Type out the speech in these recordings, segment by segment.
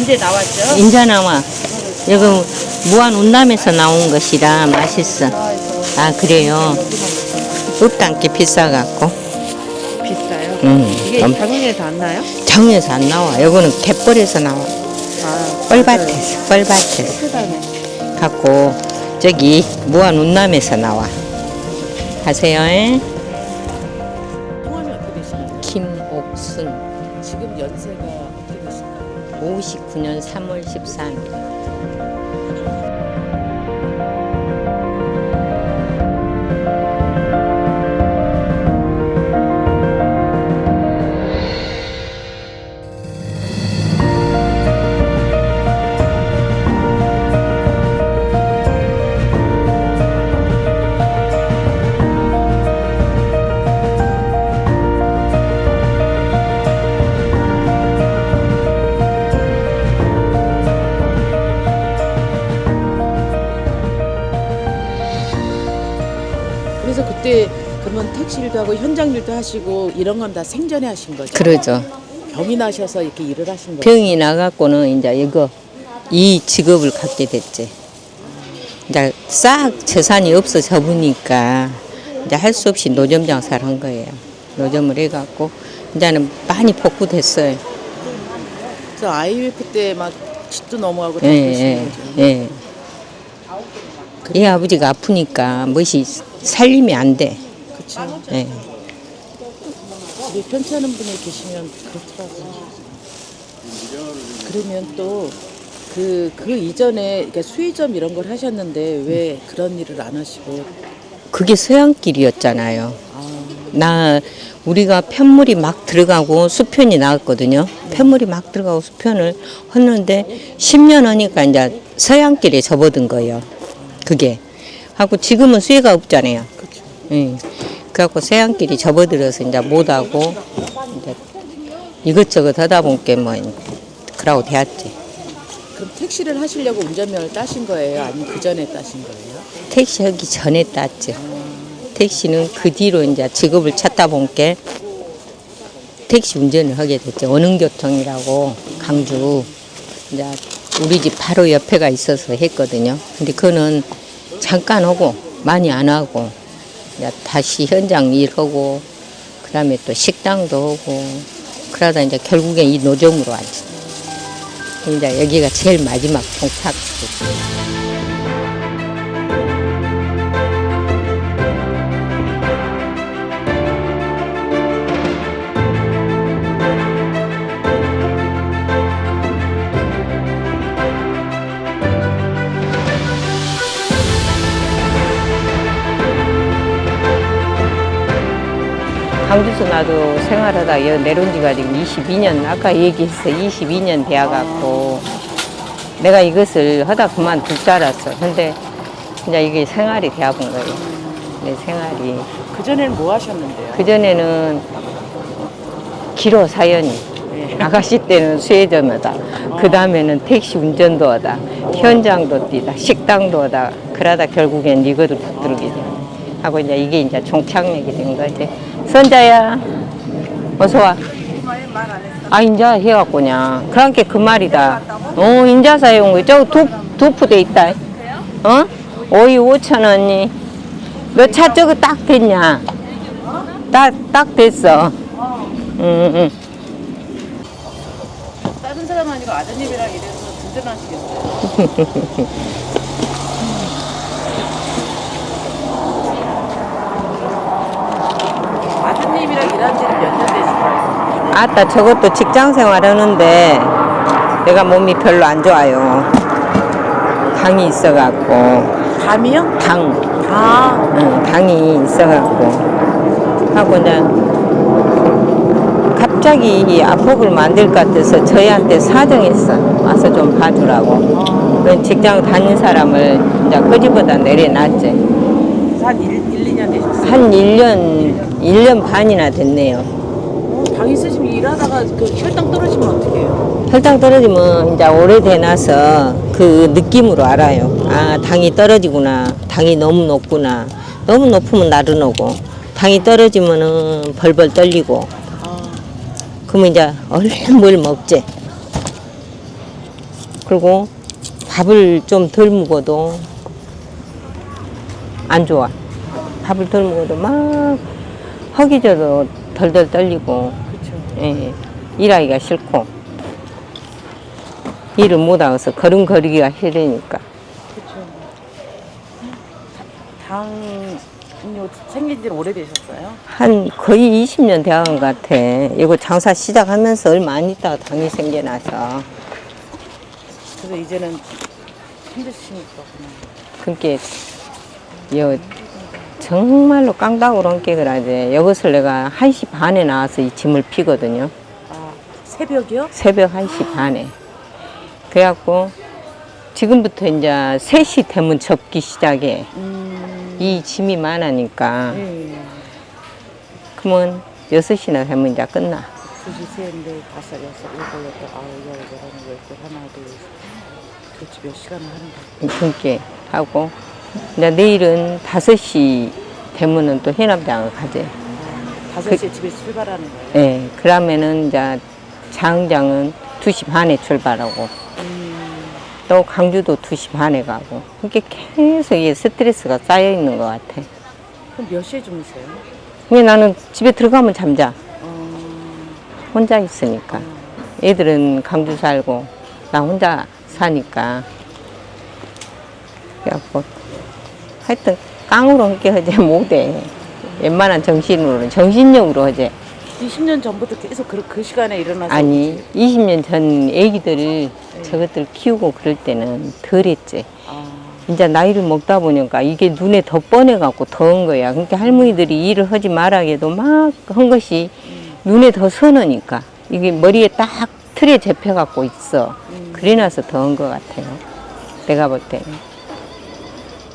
이제 나왔죠? 인자 나와. 이거 무안 운남에서 나온 것이라 맛있어. 아 그래요? 없단게 비싸갖고. 비싸요? 이게 좀 장흥에서 안 나요? 장에서 안 나와. 이거는 갯벌에서 나와. 아, 뻘밭에서 크다네. 갖고 저기 무안 운남에서 나와. 하세요. 성함이 어떻게 되시나요? 김옥순. 지금 연세가 어떻게 되실까요? 59년 3월 13일. 그래서 그때 그러면 택시일도 하고 현장 일도 하시고 이런 건 다 생전에 하신 거죠? 그러죠. 병이 나셔서 이렇게 일을 하신 거예요? 병이 나갖고는 이제 이 직업을 갖게 됐지. 이제 싹 재산이 없어져 보니까 이제 할 수 없이 노점 장사를 한 거예요. 노점을 해갖고 이제는 많이 복구됐어요. 그래서 IMF 때 막 집도 넘어가고 다 예, 그러시는 거죠? 예. 이 아버지가 아프니까 무엇이 살림이 안 돼. 그렇죠. 예. 집에 편치 않은 분이 계시면 그렇더라고요. 그러면 또 그 이전에 그러니까 수의점 이런 걸 하셨는데 왜 그런 일을 안 하시고? 그게 서양길이었잖아요. 우리가 편물이 막 들어가고 수편이 나왔거든요. 편물이 막 들어가고 수편을 했는데 10년 하니까 이제 서양길에 접어든 거예요. 그게. 하고 지금은 수혜가 없잖아요. 그렇죠. 예. 그래갖고 서양길이 접어들어서 이제 못하고 이제 이것저것 하다 보니까 뭐 그러고 되었지. 그럼 택시를 하시려고 운전면허를 따신 거예요? 아니면 그 전에 따신 거예요? 택시 하기 전에 땄죠. 택시는 그 뒤로 이제 직업을 찾다 보니까 택시 운전을 하게 됐죠. 원흥교통이라고 강주 이제 우리 집 바로 옆에가 있어서 했거든요. 근데 그거는 잠깐 하고 많이 안 하고 이제 다시 현장 일하고 그다음에 또 식당도 하고 그러다 이제 결국에 이 노점으로 왔지. 이제 여기가 제일 마지막 종착지. 강주에서 나도 생활하다 여기 내려온 지가 지금 22년, 아까 얘기했어. 22년 되어갖고 내가 이것을 하다 그만둘 줄 알았어. 근데 이제 이게 생활이 되어본 거예요. 내 생활이. 그전에는 뭐 하셨는데요? 그전에는 길어 사연이. 아가씨 때는 수혜점 하다. 그 다음에는 택시 운전도 하다. 현장도 뛰다. 식당도 하다. 그러다 결국엔 이거를 붙들게 돼. 하고 이제 이게 이제 종착역이 된 거지. 선자야, 어서 와. 아, 인자 해갖고 그냥. 그러니까 그 말이다. 인자 사용 거. 저거 도프돼 있다. 어? 오이 5,000원이. 너 차 저거 딱 됐냐? 딱 됐어. 응. 다른 사람 아니고 아드님이랑 이래서 든든하시겠어요? 아드님이랑 일한 지는 몇 년 되시나요? 아따, 저것도 직장 생활 하는데 내가 몸이 별로 안 좋아요. 당이 있어갖고. 감이요? 당. 아, 당이 있어갖고. 하고 이제 갑자기 이 아폭을 만들 것 같아서 저희한테 사정했어. 와서 좀 봐주라고. 그런 직장 다닌 사람을 이제 끄집어다 내려놨지. 한 2년 되셨어요? 한 1년 반이나 됐네요. 당 있으시면 일하다가 그 혈당 떨어지면 어떻게 해요? 혈당 떨어지면 이제 오래되나서 그 느낌으로 알아요. 아, 당이 떨어지구나. 당이 너무 높구나. 너무 높으면 나른하고, 당이 떨어지면은 벌벌 떨리고. 그러면 이제 얼른 뭘 먹지. 그리고 밥을 좀 덜 먹어도 안 좋아. 밥을 덜 먹어도 막 허기져도 덜덜 떨리고, 그렇죠. 예, 일하기가 싫고, 일을 못하고서 걸음걸이기가 싫으니까. 그렇죠. 당뇨 생긴 지는 오래되셨어요? 한 거의 20년 되어간 것 같아. 이거 장사 시작하면서 얼마 안 있다가 당이 생겨나서. 그래서 이제는 힘드시니까 그냥. 그게 여 정말로 깡다구로 얹게 그러지. 이것을 내가 1시 반에 나와서 이 짐을 피거든요. 아, 새벽이요? 새벽 1시 반에. 그래갖고 지금부터 이제 3시 되면 접기 시작해. 이 짐이 많으니까. 네. 그러면 6시나 되면 이제 끝나. 2시, 3인데 5, 6, 7, 8, 9, 10, 하나, 둘, 도대체 몇 시간을 하는 거예요? 그렇게 하고 이제 내일은 5시 되면은 또 해남장을 가지. 5시에 집에서 출발하는 거예요? 예, 그러면은 이제 장장은 2시 반에 출발하고 또 강주도 2시 반에 가고 그렇게 계속 이게 스트레스가 쌓여 있는 것 같아. 그럼 몇 시에 주무세요? 근데 나는 집에 들어가면 잠자. 어, 혼자 있으니까. 애들은 강주 살고 나 혼자 사니까. 그래갖고 하여튼 깡으로 함께 하지 못해. 웬만한 정신력으로 하지. 20년 전부터 계속 그 시간에 일어나서 아니 20년 전 애기들 저것들 키우고 그럴 때는 덜 했지. 아, 이제 나이를 먹다 보니까 이게 눈에 더 뻔해갖고 더한 거야. 그러니까 할머니들이 일을 하지 말아게도 막 한 것이 눈에 더 선하니까 이게 머리에 딱 틀에 잡혀갖고 있어. 그래놔서 더한 것 같아요. 내가 볼 때.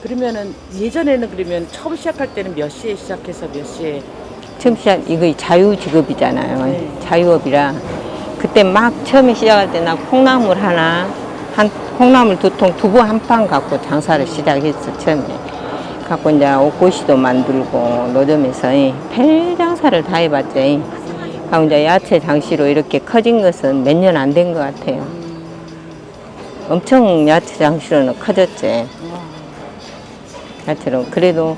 그러면은 예전에는 그러면 처음 시작할 때는 몇 시에 시작해서 몇 시에 처음 시작, 이거 자유직업이잖아요. 네. 자유업이라. 그때 막 처음에 시작할 때 나 콩나물 콩나물 2통, 두부 한 판 갖고 장사를 시작했어, 처음에. 갖고 이제 옷고시도 만들고, 노점에서 별 장사를 다 해봤지. 하고 이제 야채 장시로 이렇게 커진 것은 몇 년 안 된 것 같아요. 엄청 야채 장시로는 커졌지. 야채로. 그래도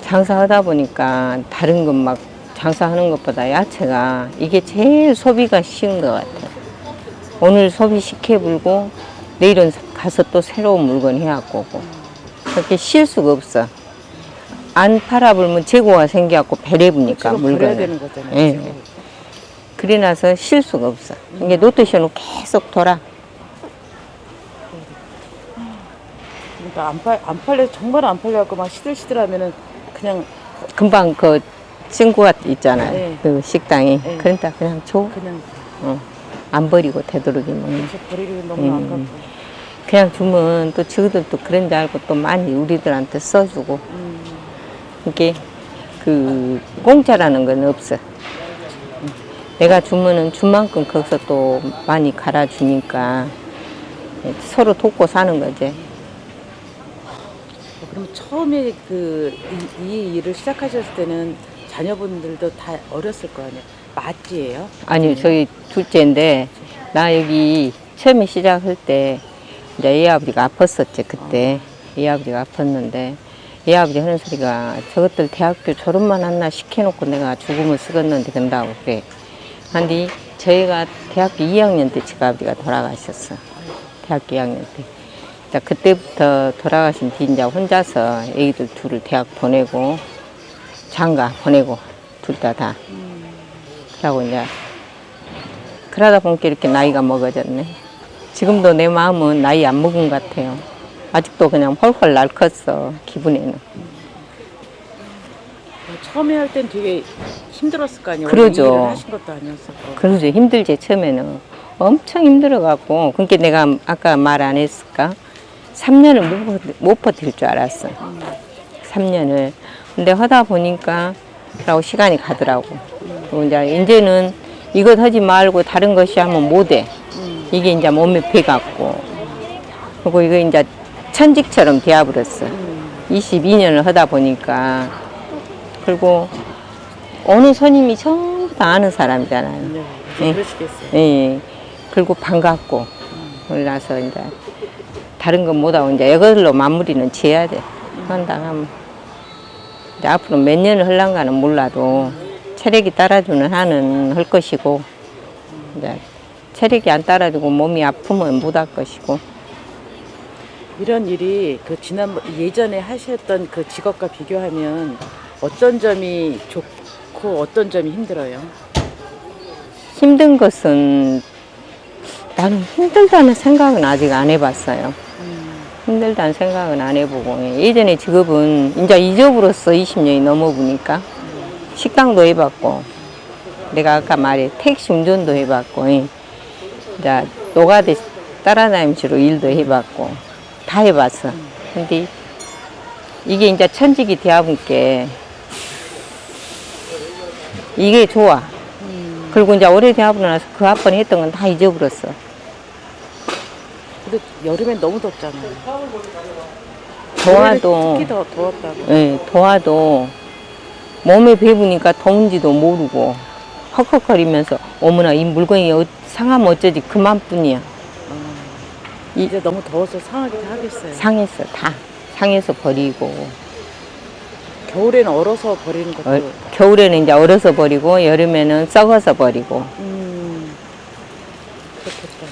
장사하다 보니까 다른 것 막 장사하는 것보다 야채가 이게 제일 소비가 쉬운 것 같아요. 오늘 소비시켜불고 내일은 가서 또 새로운 물건 해갖고 오고. 그렇게 쉴 수가 없어. 안 팔아불면 재고가 생겨갖고 배려부니까 지금 버려야 물건을. 되는 거잖아요. 예. 지금. 그래 나서 쉴 수가 없어. 이게 노트션으로 계속 돌아. 그러니까 안 팔려 정말 안 팔려갖고 막 시들시들하면은 그냥 금방 그 친구가 있잖아요. 네. 그 식당이. 네. 그러니까 그냥 줘. 그냥 안 버리고 되도록이면. 그렇게 버리기는 너무 아깝고. 그냥 주면 또 저들도 그런 줄 알고 또 많이 우리들한테 써주고. 이게 그 공짜라는 건 없어. 내가 주면은 준 만큼 거기서 또 많이 갈아주니까 서로 돕고 사는 거지. 그럼 처음에 이 일을 시작하셨을 때는 자녀분들도 다 어렸을 거 아니에요? 맞지예요? 아니요, 저희 둘째인데 나 여기 처음에 시작할 때 이제 애 아버지가 아팠었지 그때. 애 아버지가 아팠는데 애 아버지 하는 소리가 저것들 대학교 졸업만 한나 시켜놓고 내가 죽음을 쓰겠는데 된다고 그래. 근데 저희가 대학교 2학년 때 집 아버지가 돌아가셨어. 대학교 2학년 때. 자, 그때부터 돌아가신 뒤 이제 혼자서 애기들 둘을 대학 보내고 장가 보내고 둘 다. 그러고 이제 그러다 보니까 이렇게 나이가 먹어졌네. 지금도 내 마음은 나이 안 먹은 것 같아요. 아직도 그냥 헐헐 날컸어, 기분에는. 처음에 할 땐 되게 힘들었을 거 아니에요? 그러죠. 이 일을 하신 것도 아니었었고. 그러죠. 힘들지, 처음에는. 엄청 힘들어갖고. 그러니까 내가 아까 말 안 했을까? 3년을 못 버틸 줄 알았어. 3년을. 근데 하다 보니까, 라고 시간이 가더라고. 그리고 이제는 이것 하지 말고 다른 것이 하면 못해. 이게 이제 몸에 배갖고. 그리고 이거 이제 천직처럼 되어버렸어. 22년을 하다 보니까. 그리고 어느 손님이 전부 다 아는 사람이잖아요. 네, 예. 그러시겠어요. 예. 그리고 반갑고 그래서 이제 다른 건 못하고 이제 이걸로 마무리는 지어야 돼. 한다면 이제 앞으로 몇 년을 흘란가는 몰라도 체력이 따라주는 한은 할 것이고 이제 체력이 안 따라주고 몸이 아프면 못 할 것이고. 이런 일이 그 예전에 하셨던 그 직업과 비교하면 어떤 점이 좋고 어떤 점이 힘들어요? 힘든 것은 나는 힘들다는 생각은 아직 안 해봤어요. 힘들다는 생각은 안 해보고 예전에 직업은 이제 이 직업으로서 20년이 넘어보니까 식당도 해봤고 내가 아까 말해 택시 운전도 해봤고 이제 노가다 따라다니면서 일도 해봤고 다 해봤어. 근데 이게 이제 천직이 대학원께 이게 좋아. 그리고 이제 올해 대학원을 나서 그 앞번에 했던 건 다 잊어버렸어. 근데 여름엔 너무 덥잖아요. 더워도 특히 더 더웠다고. 예, 더워도 몸에 배부니까 더운지도 모르고 헉헉거리면서 어머나 이 물건이 상하면 어쩌지 그만뿐이야. 이제 너무 더워서 상하긴 하겠어요. 상했어 다 상해서 버리고 겨울에는 얼어서 버리는 것도. 겨울에는 이제 얼어서 버리고 여름에는 썩어서 버리고. 그렇겠다.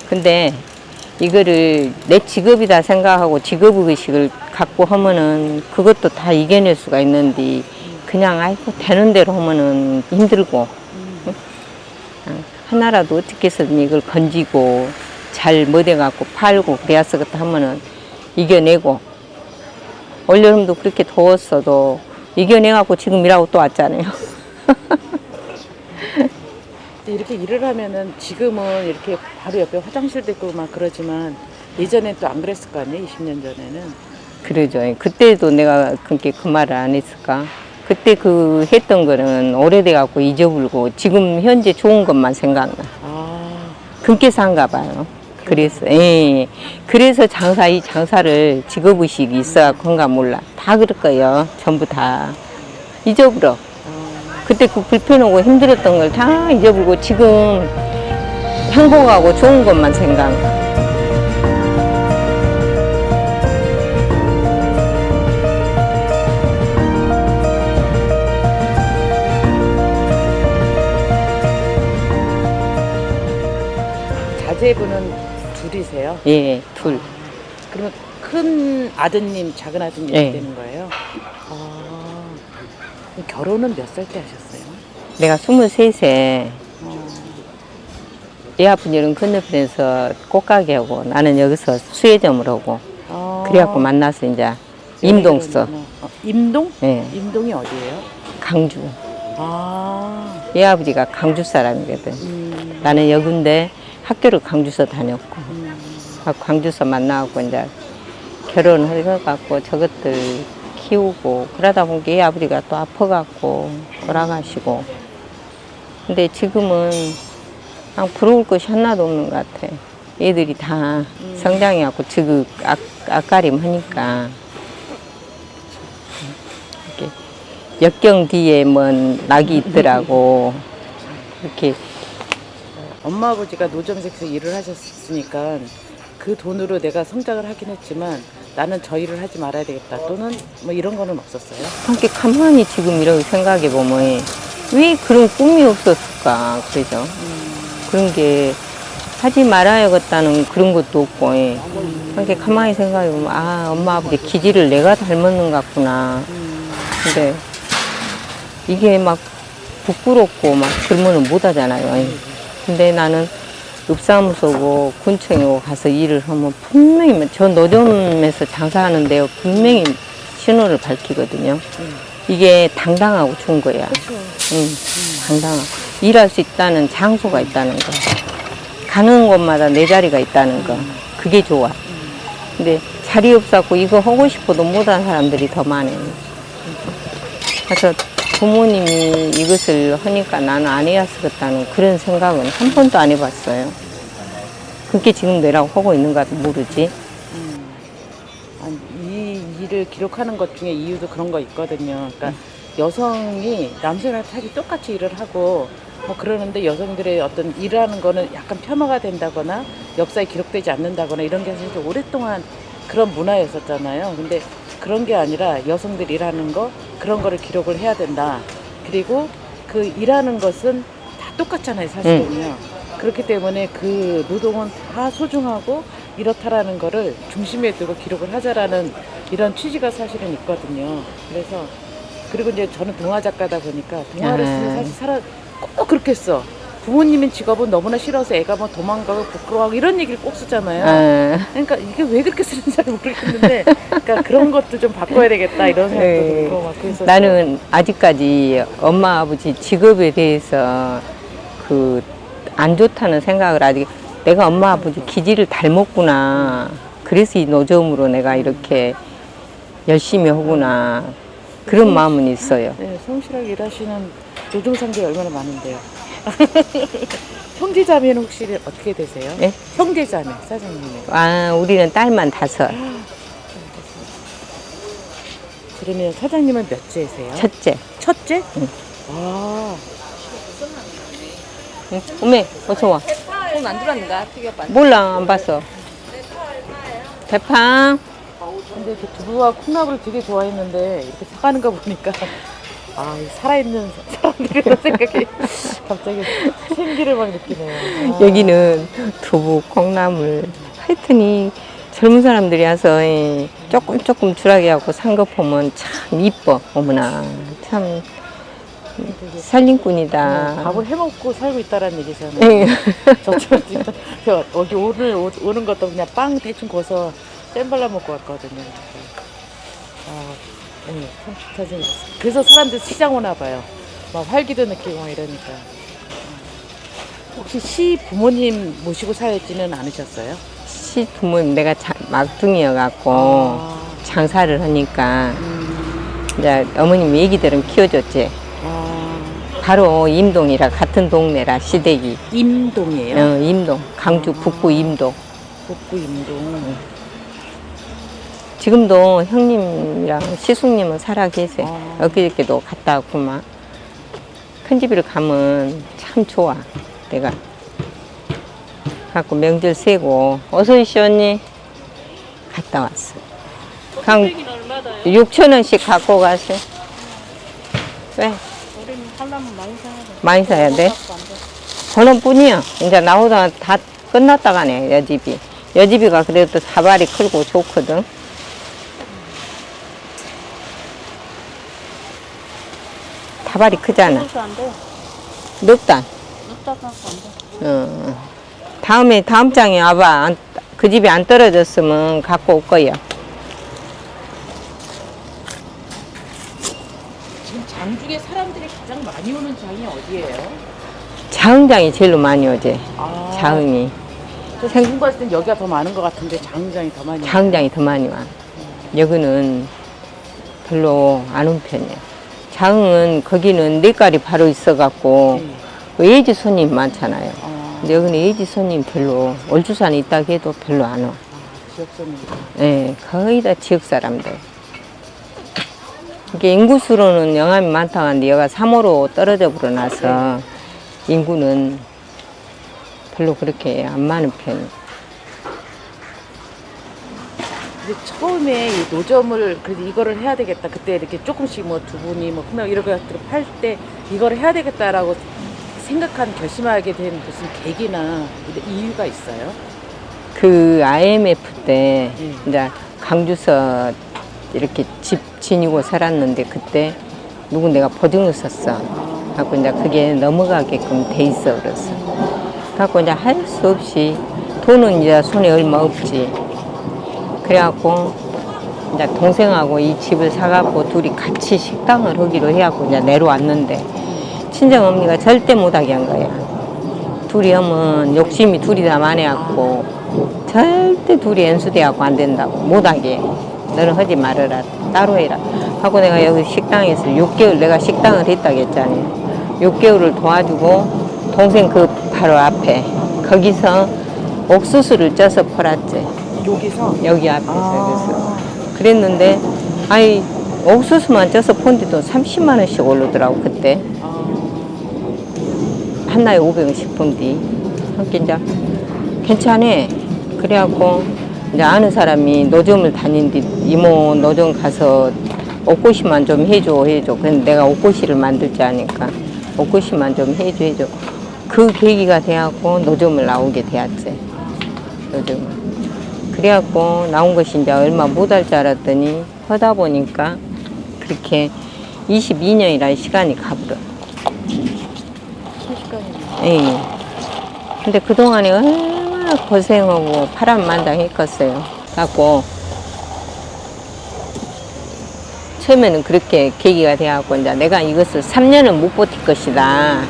근데 이거를 내 직업이다 생각하고 직업의식을 갖고 하면은 그것도 다 이겨낼 수가 있는데 그냥 아이고 되는 대로 하면은 힘들고 하나라도 어떻게 해서든 이걸 건지고 잘 못해갖고 팔고 그래야서 그렇다 하면은 이겨내고 올여름도 그렇게 더웠어도 이겨내갖고 지금 일하고 또 왔잖아요. 근데 이렇게 일을 하면은 지금은 이렇게 바로 옆에 화장실도 있고 막 그러지만 예전엔 또 안 그랬을 거 아니에요? 20년 전에는. 그러죠. 그때도 내가 그렇게 그 말을 안 했을까? 그때 그 했던 거는 오래돼갖고 잊어버리고 지금 현재 좋은 것만 생각나. 아, 그렇게 산가 봐요. 그래서, 예. 그래서 이 장사를 직업의식이 있어갖고 그런가 몰라. 다 그럴 거예요. 전부 다. 잊어버려. 그때 그 불편하고 힘들었던 걸 다 잊어버리고 지금 행복하고 좋은 것만 생각나. 자제분은 둘이세요? 예, 둘. 그러면 큰 아드님, 작은 아드님 네. 되는 거예요? 아, 그럼 결혼은 몇 살 때 하셨어요? 내가 23세 애 아픈 여름 건너편에서 꽃가게 하고 나는 여기서 수혜점을 하고 아, 그래갖고 만나서 이제 임동서. 임동? 예, 임동이 어디예요? 강주. 아, 얘 아버지가 강주 사람이거든. 나는 여군데 학교를 강주서 다녔고 광주서 만나고 이제 결혼을 해갖고 저것들 키우고 그러다 보니까 얘 아버지가 또 아파갖고 돌아가시고. 근데 지금은 그냥 부러울 것이 하나도 없는 것 같아. 애들이 다 성장해갖고 지금 앞가림 하니까 이렇게 역경 뒤에 뭔 낙이 있더라고. 이렇게 엄마 아버지가 노점색에서 일을 하셨으니까 그 돈으로 내가 성장을 하긴 했지만 나는 저 일을 하지 말아야 되겠다 또는 뭐 이런 거는 없었어요? 함께 가만히 지금 이렇게 생각해 보면 왜 그런 꿈이 없었을까 그러죠. 그런 게 하지 말아야겠다는 그런 것도 없고 함께 가만히 생각해 보면 아 엄마 아버지 기질을 내가 닮았는 것 같구나. 근데 이게 막 부끄럽고 막 그러면은 못 하잖아요. 근데 나는 읍사무소고 군청이고 가서 일을 하면 분명히 저 노점에서 장사하는데요 분명히 신호를 밝히거든요. 이게 당당하고 좋은 거야. 당당하고 일할 수 있다는 장소가 있다는 거, 가는 곳마다 내 자리가 있다는 거, 그게 좋아. 근데 자리 없었고 이거 하고 싶어도 못한 사람들이 더 많아요. 그래서 부모님이 이것을 하니까 나는 안 해야겠다는 그런 생각은 한 번도 안 해봤어요. 그게 지금 내라고 하고 있는가 모르지. 아니, 이 일을 기록하는 것 중에 이유도 그런 거 있거든요. 그러니까 여성이 남성이랑 하기 똑같이 일을 하고 뭐 그러는데 여성들의 어떤 일하는 거는 약간 폄하가 된다거나 역사에 기록되지 않는다거나 이런 게 사실 오랫동안 그런 문화였었잖아요. 근데 그런 게 아니라 여성들이 일하는 거 그런 거를 기록을 해야 된다. 그리고 그 일하는 것은 다 똑같잖아요, 사실은요. 그렇기 때문에 그 노동은 다 소중하고 이렇다라는 거를 중심에 두고 기록을 하자라는 이런 취지가 사실은 있거든요. 그래서 그리고 이제 저는 동화 작가다 보니까 동화를 쓰면 사실 꼭 그렇게 써. 부모님인 직업은 너무나 싫어서 애가 뭐 도망가고 부끄러워하고 이런 얘기를 꼭 쓰잖아요. 그러니까 이게 왜 그렇게 쓰는지 잘 모르겠는데, 그러니까 그런 것도 좀 바꿔야 되겠다 이런 생각도 들고 막 그래서 나는 아직까지 엄마 아버지 직업에 대해서 그 안 좋다는 생각을 아직 내가 엄마 아버지 기질을 닮았구나. 그래서 이 노점으로 내가 이렇게 열심히 하구나. 그런 마음은 있어요. 네, 성실하게 일하시는 노동상들이 얼마나 많은데요. 형제자매는 혹시 어떻게 되세요? 네? 형제자매 사장님은. 아, 우리는 딸만 5. 그러면 사장님은 몇째세요? 첫째. 첫째? 응. 아, 응. 어메, 어서 와. 돈 안 들었는가? 튀겨봐. 몰라, 안 봤어. 대파. 근데 이렇게 두부와 콩나물을 되게 좋아했는데 이렇게 사가는 거 보니까 아, 이 살아있는 사람들이라는 생각이 갑자기 생기를 막 느끼네요. 아. 여기는 두부, 콩나물. 하여튼이 젊은 사람들이 와서 조금 줄하게 하고 산 거 보면 참 이뻐. 어머나. 참 살림꾼이다. 밥을 해먹고 살고 있다라는 얘기잖아요. 네. 저처럼 지금 여기 오는 것도 그냥 빵 대충 구워서 잼 발라 먹고 왔거든요. 아, 네, 참 좋다 생각했어요. 그래서 사람들 시장 오나 봐요. 막 활기도 느끼고 막 이러니까. 혹시 시 부모님 모시고 살지는 않으셨어요? 시부모님 내가 막둥이여갖고 아. 장사를 하니까 이제 어머님 애기들은 키워줬지. 아, 바로 임동이라 같은 동네라 시댁이. 임동이에요? 임동. 강주 북구 임동. 북구 임동. 지금도 형님이랑 시숙님은 살아 계세요. 아. 엊그저께도 갔다 왔구만. 큰 집을 가면 참 좋아. 내가. 갖고 명절 세고 어서 오시 언니. 갔다 왔어. 6,000원씩 갖고 가세요. 왜? 우리는 하려면 많이 사야 돼. 많이 사야 돼? 1,000원뿐이야. 이제 나오다가 다 끝났다 가네, 여집이. 여집이가 그래도 사발이 크고 좋거든. 사발이 크잖아. 그래서 안 돼. 늑단. 눕다가 안 돼. 다음 장에 와봐. 그 집이 안 떨어졌으면 갖고 올 거야. 지금 장 중에 사람들이 가장 많이 오는 장이 어디예요? 자흥장이 제일로 많이 오지. 아, 자흥이. 저 지금 봤을 땐 여기가 더 많은 것 같은데 장장이 더 많이. 자흥장이 더 많이 와. 여기는 별로 안 온 편이야. 자흥은 거기는 내깔이 바로 있어갖고 예지 손님 많잖아요. 근데 여기는 예지 손님 별로 월주산에 있다고 해도 별로 안 와. 지역 손님. 네, 거의 다 지역 사람들. 이게 인구수로는 영암이 많다고 하는데 여기가 3호로 떨어져 버려놔서 인구는 별로 그렇게 안 많은 편이에요. 근데 처음에 이 노점을 그래도 이거를 해야 되겠다. 그때 이렇게 조금씩 뭐 두부니 뭐 콩나물 이런 거 팔 때 이거를 해야 되겠다라고 생각한 결심하게 된 무슨 계기나 이유가 있어요? 그 IMF 때 이제 강주서 이렇게 집 지니고 살았는데 그때 누구 내가 보증을 썼어. 갖고 이제 그게 넘어가게끔 돼 있어 그랬어. 갖고 이제 할 수 없이 돈은 이제 손에 얼마 없지. 그래갖고 이제 동생하고 이 집을 사갖고 둘이 같이 식당을 하기로 해갖고 이제 내려왔는데 친정 어머니가 절대 못하게 한 거야. 둘이 하면 욕심이 둘이 다 많아갖고 절대 둘이 연수돼갖고 안 된다고 못하게 너는 하지 말아라 따로 해라 하고 내가 여기 식당에서 6개월 내가 식당을 했다고 했잖아요. 6개월을 도와주고 동생 그 바로 앞에 거기서 옥수수를 쪄서 팔았지. 여기서? 여기 앞에서 그랬는데 아이 옥수수만 쪄서 폰데도 30만 원씩 오르더라고 그때. 한나에 500원 싶은데 함께 이제 괜찮아. 그래갖고 이제 아는 사람이 노점을 다닌디 이모 노점 가서 옷고시만 좀 해줘. 근데 내가 옷고시를 만들지 않으니까 옷고시만 좀 해줘. 그 계기가 돼갖고 노점을 나오게 되었지. 노점을. 그래갖고 나온 것이 이제 얼마 못 할 줄 알았더니 하다 보니까 그렇게 22년이라는 시간이 가버려. 예. 근데 그동안에 얼마나 고생하고 파란만장했겠어요. 갖고 처음에는 그렇게 계기가 돼갖고 이제 내가 이것을 3년은 못 버틸 것이다.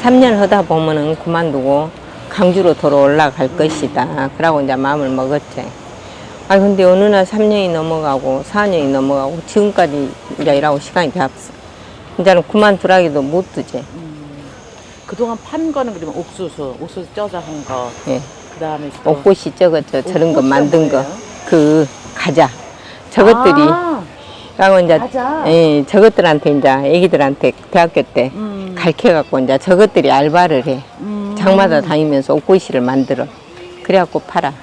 3년 하다 보면은 그만두고 강주로 돌아 올라갈 것이다. 그러고 이제 마음을 먹었지. 아 근데 어느 날 3년이 넘어가고 4년이 넘어가고 지금까지 이제 일하고 시간이 되었어. 이제는 그만두라기도 못 두지. 그동안 판 거는 그러면 옥수수 쪄서 한 거. 예. 그다음에 옷꽃이 저런 거 옷꽃이 만든 거. 뭐예요? 그 가자. 저것들이. 그러고 이제 가자. 예, 저것들한테 이제 애기들한테 대학교 때 가르쳐갖고 이제 저것들이 알바를 해. 장마다 다니면서 옷꽃이를 만들어. 그래갖고 팔아.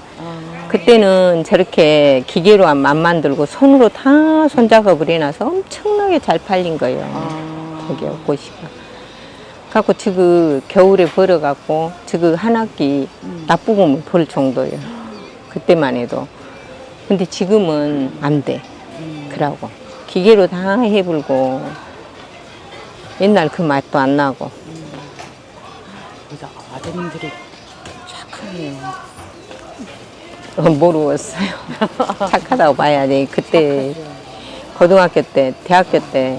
그때는 저렇게 기계로 안 만들고 손으로 다 손작업을 해놔서 엄청나게 잘 팔린 거예요. 저기 옷꽃이가. 갖고 지금 겨울에 벌어갖고 지금 한 학기 납부금을 벌 정도예요. 그때만 해도. 근데 지금은 안 돼. 그러고 기계로 다 해불고 옛날 그 맛도 안 나고. 그래서 아드님들이 착하네요. 모르겠어요. 착하다고 봐야 돼. 그때 고등학교 때, 대학교 때,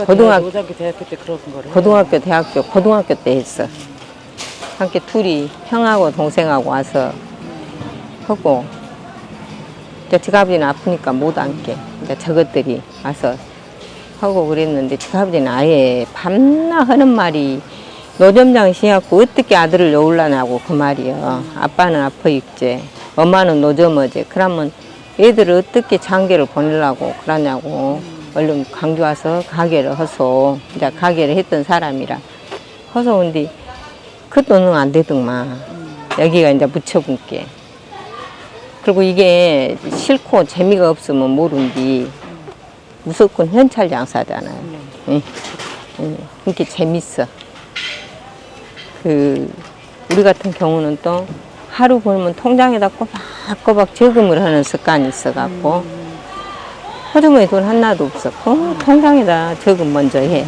고등학교 대학교 때 그런 거를. 고등학교 때 했어. 함께 둘이 형하고 동생하고 와서 하고, 이제 지갑이는 아프니까 못 앉게. 이제 저것들이 와서 하고 그랬는데, 지갑이는 아예 밤낮 하는 말이 노점장 시갖고 어떻게 아들을 여울라냐고 그 말이요. 아빠는 아파 있지. 엄마는 노점어지. 그러면 애들을 어떻게 장계를 보내려고 그러냐고. 얼른 강주 와서 가게를 해서 이제 가게를 했던 사람이라 해서 근데 그 돈은 안 되더만. 여기가 이제 묻혀본게. 그리고 이게 싫고 재미가 없으면 모른디 무조건 현찰 장사잖아요. 응. 응. 그렇게 재밌어. 우리 같은 경우는 또 하루 벌면 통장에다 꼬박꼬박 저금을 하는 습관이 있어갖고 허주머니 돈 하나도 없었고 통장에다 저금 먼저 해.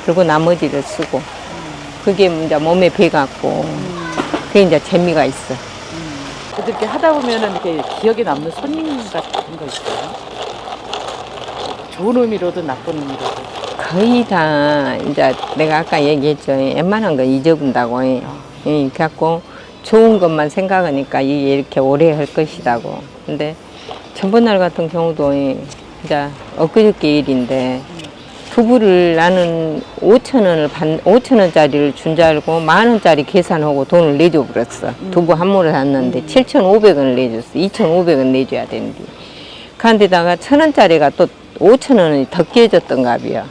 그리고 나머지를 쓰고. 그게 이제 몸에 배갖고 그게 이제 재미가 있어. 근데 이렇게 하다 보면은 이렇게 기억에 남는 손님 같은 거 있어요? 좋은 의미로든 나쁜 의미로든. 거의 다 이제 내가 아까 얘기했죠. 웬만한 거 잊어본다고. 그래갖고 좋은 것만 생각하니까 이게 이렇게 오래 할 것이라고. 근데 전번날 같은 경우도 이제 엊그저께 일인데 두부를 나는 5,000원짜리를 준 줄 알고 10,000원짜리 계산하고 돈을 내줘 버렸어. 두부 한 모를 샀는데 7,500원을 내줬어. 2,500원 내줘야 되는데. 그런데다가 1,000원짜리가 또 5,000원이 더 깨졌던가 봐요.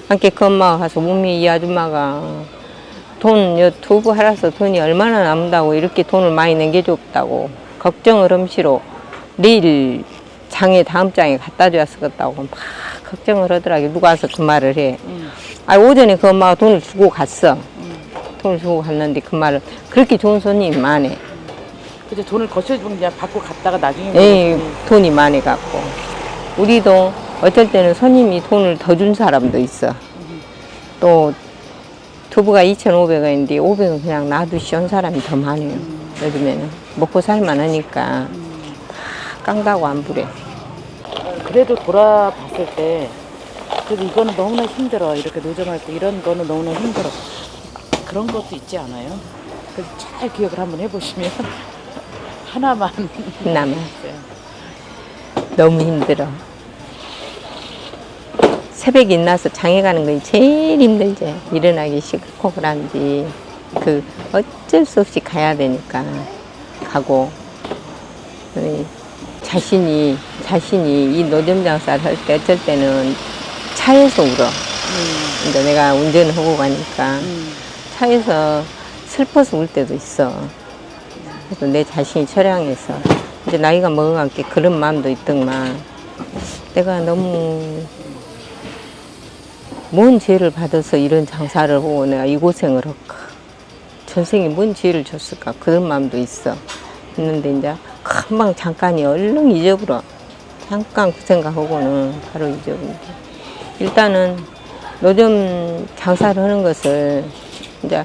함께 그 엄마가 가서 몸이 이 아줌마가 두부 할아서 돈이 얼마나 남는다고 이렇게 돈을 많이 남겨줬다고 걱정을 엄시로 내일 장에 다음 장에 갖다 줘야겠다고 막 걱정을 하더라고요. 누가 와서 그 말을 해. 오전에 그 엄마가 돈을 주고 갔어. 돈을 주고 갔는데 그 말을 그렇게 좋은 손님이 많아. 그죠. 돈을 거쳐주면 그냥 받고 갔다가 나중에. 돈이 많이 갖고. 우리도 어쩔 때는 손님이 돈을 더 준 사람도 있어. 또 두부가 2,500원인데 500원 그냥 놔두시 온 사람이 더 많아요. 요즘에는 먹고 살만 하니까 깡다고 안 부래. 그래도 돌아봤을 때 그래도 이거는 너무나 힘들어. 이렇게 노점할 때 이런 거는 너무나 힘들어. 그런 것도 있지 않아요? 그래서 잘 기억을 한번 해보시면 하나만 너무 힘들어. 새벽에 일어나서 장에 가는 거 제일 힘들지. 일어나기 싫고 그런지 어쩔 수 없이 가야 되니까 가고. 자신이 이 노점 장사를 할 때 어쩔 때는 차에서 울어. 근데 내가 운전을 하고 가니까 차에서 슬퍼서 울 때도 있어. 그래도 내 자신이 처량해서. 이제 나이가 먹어가니까 그런 마음도 있더만. 내가 너무 뭔 죄를 받아서 이런 장사를 하고 내가 이 고생을 할까. 전생에 뭔 죄를 줬을까. 그런 마음도 있어. 있는데 이제 금방 잠깐이 얼른 잊어버려. 잠깐 그 생각하고는 바로 잊어버리고. 일단은 노점 장사를 하는 것을 이제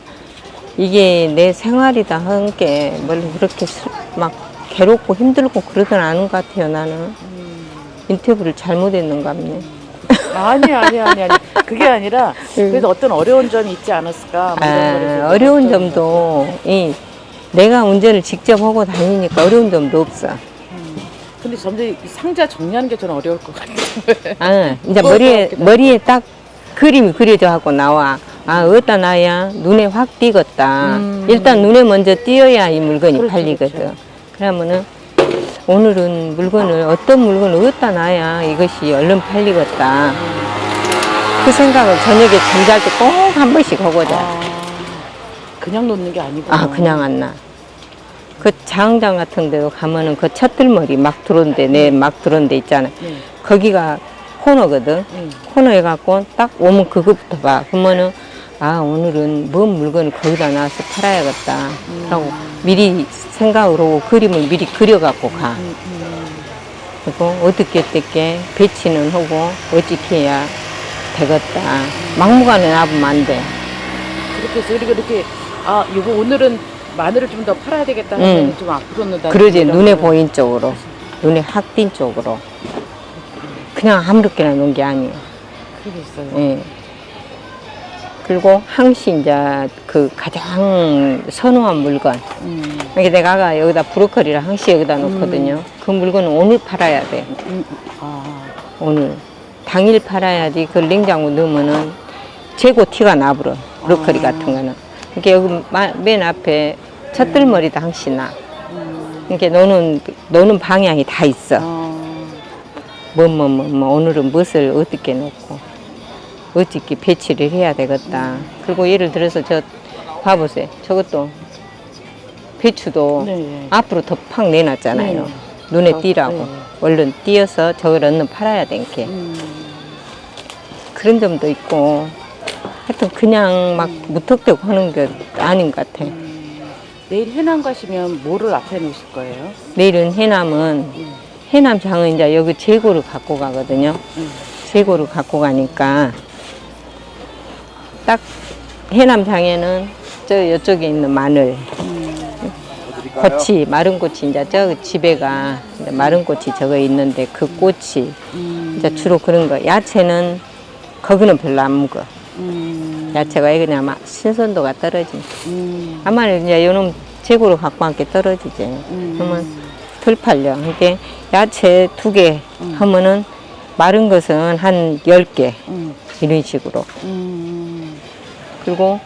이게 내 생활이다 하는 게 뭘 그렇게 막 괴롭고 힘들고 그러진 않은 것 같아요, 나는. 인터뷰를 잘못했는가 보네. 아니. 그게 아니라 그래도 어떤 어려운 점이 있지 않았을까? 뭐 이런 거를 좀 어려운 걱정이 점도 내가 운전을 직접 하고 다니니까 어려운 점도 없어. 근데 점점 이 상자 정리하는 게 저는 어려울 것 같아요. 이제 머리에 딱 그림이 그려져 갖고 나와. 어디다 놔야 눈에 확 띄겠다. 일단 눈에 먼저 띄어야 이 물건이 그렇죠, 팔리거든. 그렇죠. 그러면은 오늘은 물건을 어떤 물건을 어디다 놔야 이것이 얼른 팔리겠다. 그 생각을 저녁에 잠잘 때 꼭 한 번씩 하거든. 그냥 놓는 게 아니고. 그냥 안 나. 그 장장 같은 데도 가면은 그 찻들머리 막 들어온 데, 막 들어온 데 있잖아. 네. 거기가 코너거든. 코너에 갖고 딱 오면 그거부터 봐. 그러면은, 오늘은 뭔 물건을 거기다 놔서 팔아야겠다. 하고 미리 생각을 하고 그림을 미리 그려갖고 가. 그리고 어떻게 배치는 하고 어떻게 해야 되겠다. 막무가내 놔보면 안 돼. 그렇게 해서 그리고 이렇게 이거 오늘은 마늘을 좀 더 팔아야 되겠다 하면 좀 앞으로 놓는다. 그러지. 눈에 보인 쪽으로. 눈에 확 띈 쪽으로. 그냥 아무렇게나 놓은 게 아니에요. 그러겠어요. 예. 그리고 항시 이제 그 가장 선호한 물건. 이게 내가 아까 여기다 브로콜리를 항시 여기다 놓거든요. 그 물건은 오늘 팔아야 돼. 오늘. 당일 팔아야지 그걸 냉장고 넣으면은 재고 티가 나버려. 브로콜리 같은 거는. 이렇게 여기 맨 앞에 찻들머리도 항시 나. 이렇게 노는 방향이 다 있어. 오늘은 무엇을 어떻게 놓고. 어떻게 배치를 해야 되겠다. 그리고 예를 들어서 봐보세요. 저것도 배추도 네. 앞으로 더 팍 내놨잖아요. 네. 눈에 띄라고. 네. 얼른 띄어서 저걸 얼른 팔아야 되니까. 그런 점도 있고. 하여튼 그냥 막 무턱대고 하는 게 아닌 것 같아. 내일 해남 가시면 뭐를 앞에 놓으실 거예요? 내일은 해남장은 이제 여기 재고를 갖고 가거든요. 재고를 갖고 가니까 딱 해남장에는 이쪽에 있는 마늘, 고치, 마른 고치, 이제 저 집에가 이제 마른 고치 저거 있는데 그 고치, 이제 주로 그런 거. 야채는 거기는 별로 안 먹어. 야채가 그냥 막 신선도가 떨어지. 아마 이제 요놈 재고로 갖고 왔게 떨어지지. 그러면 덜 팔려. 그러니까 야채 2개 하면은 마른 것은 한 10개. 이런 식으로. 그리고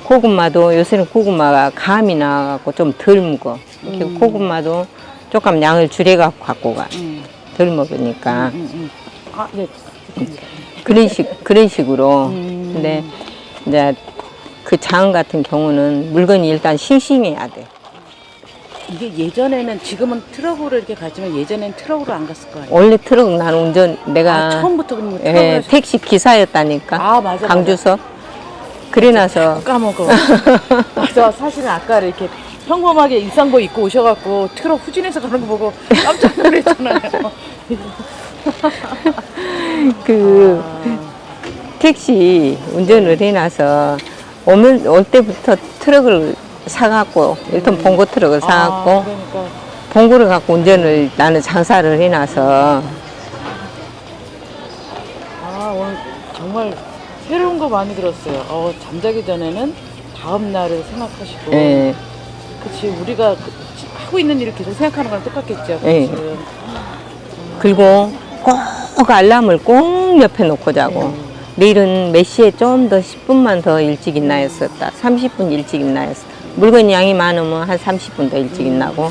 고구마도 요새는 고구마가 감이 나갖고 좀 덜 먹어. 이렇게 고구마도 조금 양을 줄여갖고 갖고 가. 덜 먹으니까. 네. 그런 식으로. 근데 이제 그 장 같은 경우는 물건이 일단 싱싱해야 돼. 이게 예전에는 지금은 트럭으로 이렇게 가지만 예전엔 트럭으로 안 갔을 거 아니에요? 원래 트럭 나는 운전 내가 처음부터 그럼 트럭을 택시 기사였다니까. 맞아. 강주서. 그래 나서 까먹어. 맞아. 사실은 아까 이렇게 평범하게 일상복 입고 오셔갖고 트럭 후진해서 가는 거 보고 깜짝 놀랐잖아요. 택시 운전을 해놔서 올 때부터 트럭을 사갖고 일단 봉고 트럭을 사갖고 그러니까. 봉고를 갖고 운전을 나는 장사를 해놔서 오늘 정말 새로운 거 많이 들었어요. 잠자기 전에는 다음 날을 생각하시고. 예. 그치, 우리가 하고 있는 일을 계속 생각하는 거랑 똑같겠죠. 예. 그치? 그리고 꼭 알람을 꼭 옆에 놓고 자고 내일은 몇 시에 좀 더 10분만 더 일찍 있나 했었다. 30분 일찍 있나 했어. 물건 양이 많으면 한 30분 더 일찍 있나고.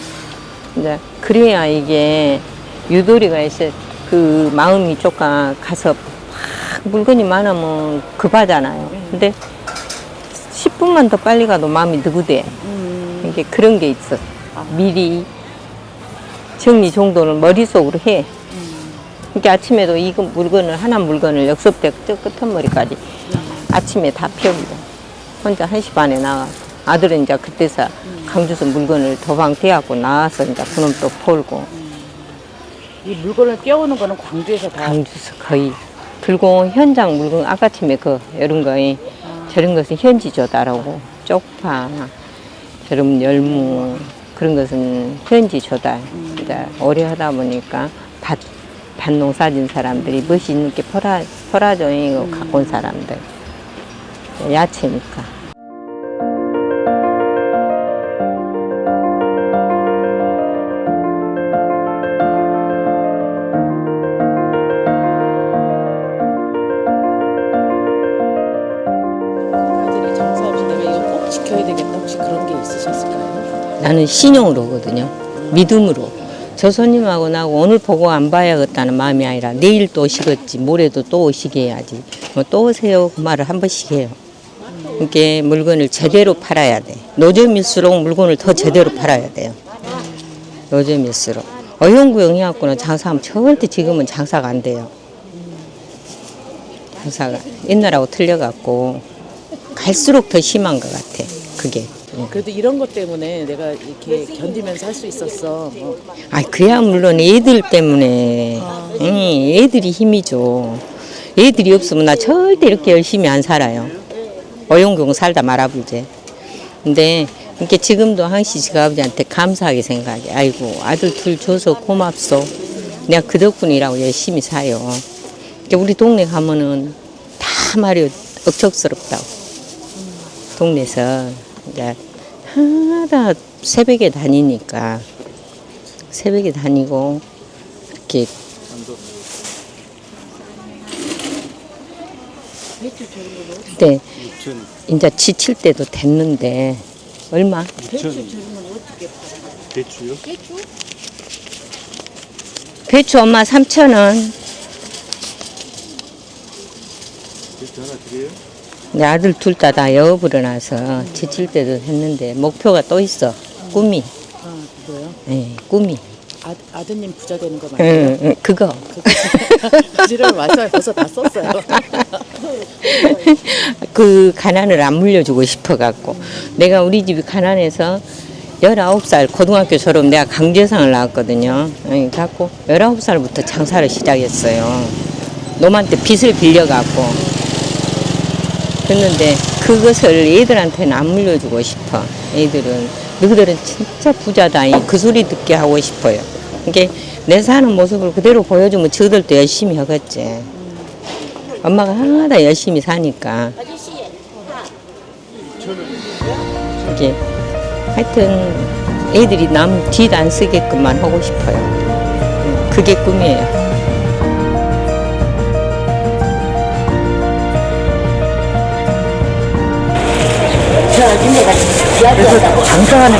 이제 그래야 이게 유도리가 있어. 그 마음이 조금 가서 막 물건이 많으면 급하잖아요. 근데 10분만 더 빨리 가도 마음이 느그대. 이게 그런 게 있어. 미리 정리 정돈을 머릿속으로 해. 그러니까 아침에도 이거 물건을 하나 물건을 역습대 저 끝머리까지 아침에 다 펴고 혼자 1시 반에 나가. 아들은 이제 그때서 강주서 물건을 도방 떼갖고 나와서 이제 그놈 또 폴고. 이 물건을 떼어오는 거는 광주에서 다 강주서 거의. 그리고 현장 물건 아까침에 그 이런 거 저런 것은 현지 조달하고 쪽파 저런 열무 그런 것은 현지 조달. 이제 오래 하다 보니까 밭 농사 진 사람들이 멋이 있는 게 포라종이고 갖고 온 사람들 야채니까. 가지를 장사하면서 내가 이거 꼭 지켜야 되겠다. 혹시 그런 게 있으셨을까요? 나는 신용으로 오거든요. 믿음으로. 저 손님하고 나하고 오늘 보고 안 봐야겠다는 마음이 아니라 내일 또 오시겠지, 모레도 또 오시게 해야지. 뭐 또 오세요 그 말을 한 번씩 해요. 이게 물건을 제대로 팔아야 돼. 노점일수록 물건을 더 제대로 팔아야 돼요. 노점일수록. 어용구용 해갖고는 장사하면 절대 지금은 장사가 안 돼요. 장사가 옛날하고 틀려갖고 갈수록 더 심한 것 같아. 그게. 그래도 이런 것 때문에 내가 이렇게 견디면서 할 수 있었어. 뭐. 아, 그야 물론 애들 때문에. 애들이 힘이죠. 애들이 없으면 나 절대 이렇게 열심히 안 살아요. 어용경 살다 말아불지. 근데 이렇게 지금도 항시 지가 아버지한테 감사하게 생각해. 아이고 아들 둘 줘서 고맙소. 내가 그 덕분이라고 열심히 사요. 우리 동네 가면은 다 말이 억척스럽다고. 동네에서 이제 하다 새벽에 다니니까 새벽에 다니고 이렇게 근데 이제 지칠 때도 됐는데 얼마? 배추요? 배추 엄마 3,000원. 배추 하나 드려요? 내 아들 둘 다 영업을 해놔서 지칠 때도 했는데 목표가 또 있어. 꿈이. 아, 그거요? 네, 꿈이. 아드님 부자 되는 거 맞아요? 응, 그거. 지를 왔어요. 벌써 다 썼어요. 그 가난을 안 물려주고 싶어갖고. 내가 우리 집이 가난해서 19살 고등학교 졸업 내가 강제상을 나왔거든요. 갖고 19살부터 장사를 시작했어요. 놈한테 빚을 빌려갖고. 그랬는데 그것을 애들한테는 안 물려주고 싶어. 애들은 너희들은 진짜 부자다. 그 소리 듣게 하고 싶어요. 이게 내 사는 모습을 그대로 보여주면 저들도 열심히 하겠지. 엄마가 하나다 열심히 사니까. 이게 하여튼 애들이 남 뒷 안 쓰게끔만 하고 싶어요. 그게 꿈이에요. 그래서 장사하는